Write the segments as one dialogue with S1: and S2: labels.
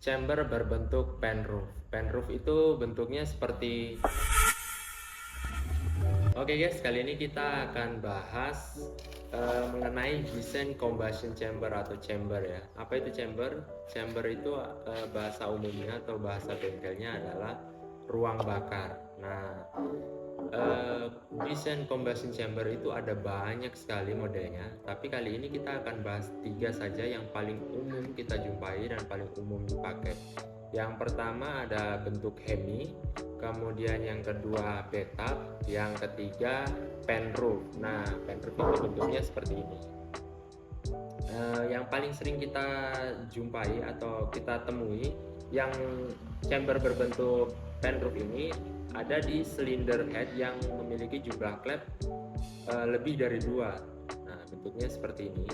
S1: chamber berbentuk penroof. Penroof itu bentuknya seperti... Oke guys, kali ini kita akan bahas mengenai desain combustion chamber atau chamber ya. Apa itu chamber? Chamber itu bahasa umumnya atau bahasa bengkelnya adalah ruang bakar. Nah, desain combustion chamber itu ada banyak sekali modelnya, tapi kali ini kita akan bahas 3 saja yang paling umum kita jumpai dan paling umum dipakai. Yang pertama ada bentuk Hemi, kemudian yang kedua betap, yang ketiga penroof. Nah, penroof itu bentuknya seperti ini. Yang paling sering kita jumpai atau kita temui yang chamber berbentuk penroof ini ada di cylinder head yang memiliki jumlah klep lebih dari 2. Nah, bentuknya seperti ini.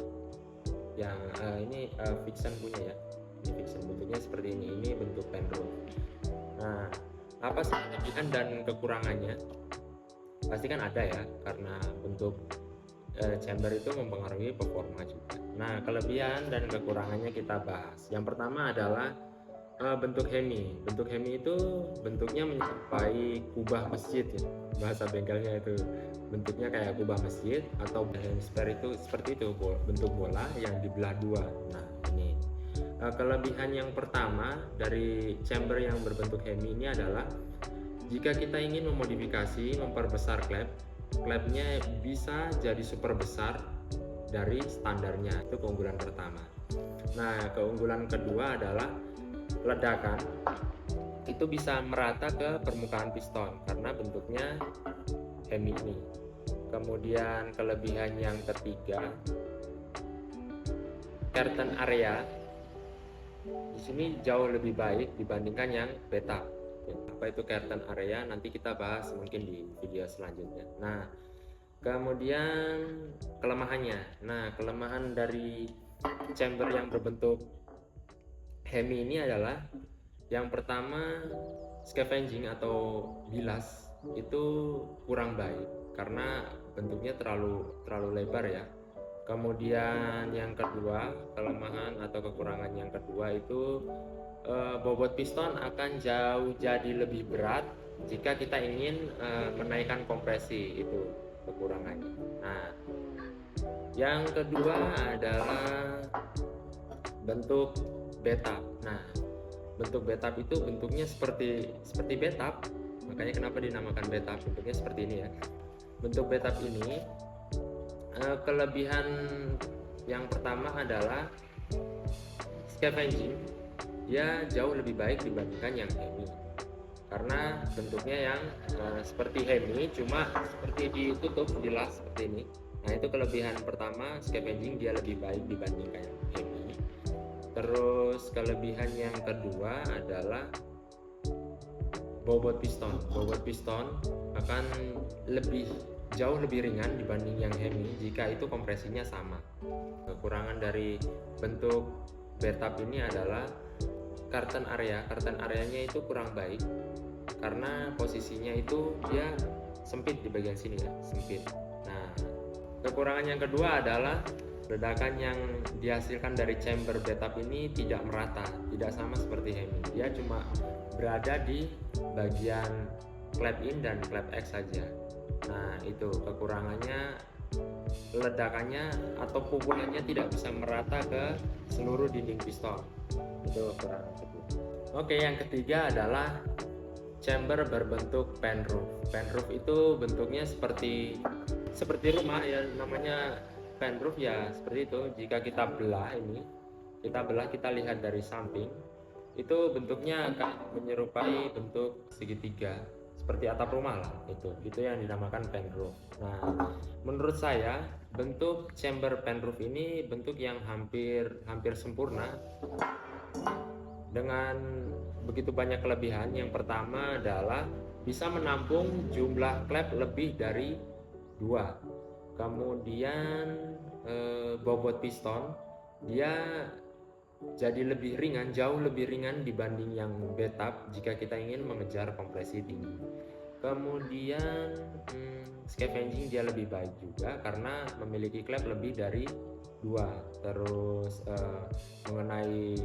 S1: Yang ini Vixen punya ya. Ini Vixen, bentuknya seperti ini. Ini bentuk penroof. Nah, apa sih kelebihan dan kekurangannya? Pasti kan ada ya, karena bentuk chamber itu mempengaruhi performa juga. Nah, kelebihan dan kekurangannya kita bahas. Yang pertama adalah bentuk Hemi. Bentuk Hemi itu bentuknya menyerupai kubah masjid ya. Bahasa bengkelnya itu bentuknya kayak kubah masjid, atau hemisphere itu seperti itu, bentuk bola yang dibelah 2. Nah, ini kelebihan yang pertama dari chamber yang berbentuk Hemi ini adalah jika kita ingin memodifikasi, memperbesar klepnya bisa jadi super besar dari standarnya. Itu keunggulan pertama. Nah, keunggulan kedua adalah ledakan itu bisa merata ke permukaan piston karena bentuknya Hemi ini. Kemudian kelebihan yang ketiga, curtain area di sini jauh lebih baik dibandingkan yang betap. Apa itu curtain area? Nanti kita bahas mungkin di video selanjutnya. Nah, kemudian kelemahannya. Nah, kelemahan dari chamber yang berbentuk Hemi ini adalah yang pertama, scavenging atau bilas itu kurang baik karena bentuknya terlalu lebar ya. Kemudian yang kedua, kelemahan atau kekurangan yang kedua itu bobot piston akan jauh jadi lebih berat jika kita ingin menaikkan kompresi, itu kekurangannya. Nah, yang kedua adalah bentuk betap. Nah, bentuk betap itu bentuknya seperti betap, makanya kenapa dinamakan betap, bentuknya seperti ini ya. Bentuk betap ini kelebihan yang pertama adalah scavenging, dia jauh lebih baik dibandingkan yang Hemi karena bentuknya yang seperti Hemi cuma seperti ditutup bilas seperti ini. Nah, itu kelebihan pertama, scavenging dia lebih baik dibandingkan yang Hemi. Terus kelebihan yang kedua adalah bobot piston. Bobot piston akan jauh lebih ringan dibanding yang Hemi jika itu kompresinya sama. Kekurangan dari bentuk betap ini adalah curtain area. Curtain areanya itu kurang baik karena posisinya itu dia sempit di bagian sini ya, sempit. Nah, kekurangan yang kedua adalah ledakan yang dihasilkan dari chamber betap ini tidak merata, tidak sama seperti Hemi. Dia cuma berada di bagian klep in dan klep X saja. Nah, itu kekurangannya, ledakannya atau pukulannya tidak bisa merata ke seluruh dinding piston. Itu kekurangan kedua. Oke, yang ketiga adalah chamber berbentuk penroof. Penroof itu bentuknya seperti rumah ya, namanya penroof ya seperti itu. Jika kita belah ini, kita lihat dari samping, itu bentuknya akan menyerupai bentuk segitiga seperti atap rumah lah. Itu yang dinamakan penroof. Nah, menurut saya bentuk chamber penroof ini bentuk yang hampir sempurna dengan begitu banyak kelebihan. Yang pertama adalah bisa menampung jumlah klep lebih dari 2. Kemudian bobot piston dia jadi lebih ringan, jauh lebih ringan dibanding yang betap jika kita ingin mengejar kompresi tinggi. Kemudian scavenging dia lebih baik juga karena memiliki klep lebih dari 2. Terus mengenai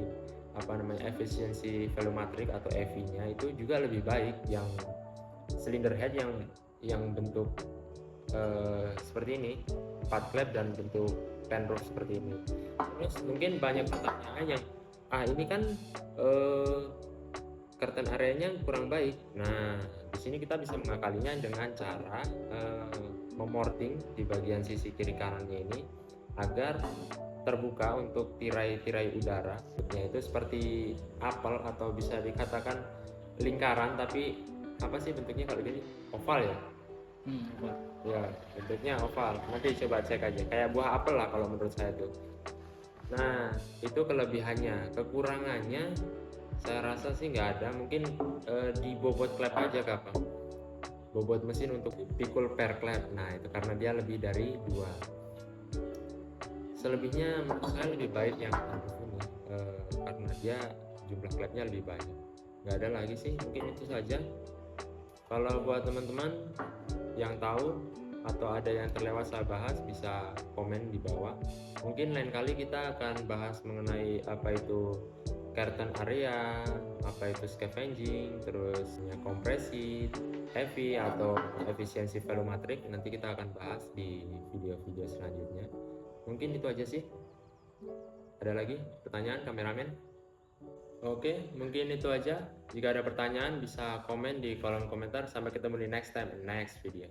S1: efisiensi volumetric atau EV-nya itu juga lebih baik yang cylinder head yang bentuk seperti ini, 4 klep dan bentuk penroof seperti ini. Terus mungkin banyak pertanyaan yang ini kan curtain areanya kurang baik. Nah, di sini kita bisa mengakalinya dengan cara memorting di bagian sisi kiri kanannya ini agar terbuka untuk tirai-tirai udara. Yaitu seperti apel atau bisa dikatakan lingkaran, tapi apa sih bentuknya kalau gini? Oval ya?
S2: Oval.
S1: Ya, bentuknya oval. Nanti coba cek aja. Kayak buah apel lah kalau menurut saya tuh. Nah, itu kelebihannya. Kekurangannya saya rasa sih nggak ada. Mungkin di bobot klep aja Kakak. Bobot mesin untuk pikul per klep. Nah, itu karena dia lebih dari 2. Selebihnya menurut saya lebih baik yang ini karena dia jumlah klepnya lebih banyak. Nggak ada lagi sih, mungkin itu saja. Kalau buat teman-teman yang tahu atau ada yang terlewat saya bahas, bisa komen di bawah. Mungkin lain kali kita akan bahas mengenai apa itu curtain area, apa itu scavenging, terus kompresi, heavy atau efisiensi volumetric. Nanti kita akan bahas di video-video selanjutnya. Mungkin itu aja sih. Ada lagi pertanyaan kameramen? Oke, mungkin itu aja. Jika ada pertanyaan bisa komen di kolom komentar. Sampai ketemu di next time, next video.